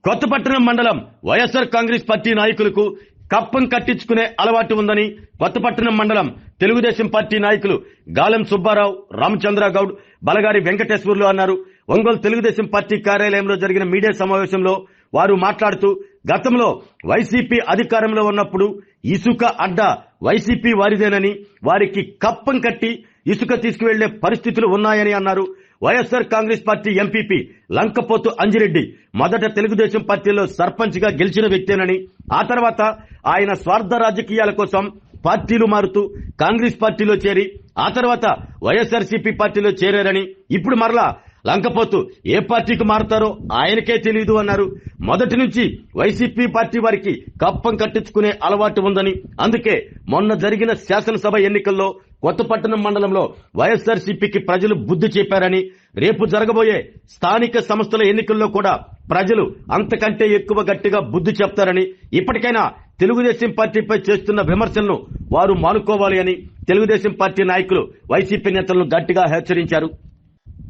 కొత్తపట్నం మండలం వైఎస్ఆర్ కాంగ్రెస్ పార్టీ నాయకులకు కప్పం కట్టించుకునే అలవాటు ఉందని కొత్తపట్నం మండలం తెలుగుదేశం పార్టీ నాయకులు గాలెం సుబ్బారావు, రామచంద్రగౌడ్, బలగారి వెంకటేశ్వర్లు అన్నారు. ఒంగోలు తెలుగుదేశం పార్టీ కార్యాలయంలో జరిగిన మీడియా సమావేశంలో వారు మాట్లాడుతూ గతంలో వైసీపీ అధికారంలో ఉన్నప్పుడు ఇసుక అడ్డా వైసీపీ వారిదేనని, వారికి కప్పం కట్టి ఇసుక తీసుకువెళ్లే పరిస్థితులు ఉన్నాయని అన్నారు. వైఎస్ఆర్ కాంగ్రెస్ పార్టీ ఎంపీపీ లంకపోతు అంజిరెడ్డి మొదట తెలుగుదేశం పార్టీలో సర్పంచ్ గా గెలిచిన వ్యక్తేనని, ఆ తర్వాత ఆయన స్వార్థ రాజకీయాల కోసం పార్టీలు మారుతూ కాంగ్రెస్ పార్టీలో చేరి ఆ తర్వాత వైఎస్ఆర్సీపీ పార్టీలో చేరారని, ఇప్పుడు మరలా లంకపోతు ఏ పార్టీకి మారుతారో ఆయనకే తెలియదు అన్నారు. మొదటి నుంచి వైసీపీ పార్టీ వారికి కప్పం కట్టించుకునే అలవాటు ఉందని, అందుకే మొన్న జరిగిన శాసనసభ ఎన్నికల్లో కొత్తపట్నం మండలంలో వైఎస్ఆర్సీపీకి ప్రజలు బుద్ధి చెప్పారని, రేపు జరగబోయే స్థానిక సంస్థల ఎన్నికల్లో కూడా ప్రజలు అంతకంటే ఎక్కువ గట్టిగా బుద్ధి చెప్తారని, ఇప్పటికైనా తెలుగుదేశం పార్టీపై చేస్తున్న విమర్శలను వారు మానుకోవాలి అని తెలుగుదేశం పార్టీ నాయకులు వైసీపీ నేతలను గట్టిగా హెచ్చరించారు.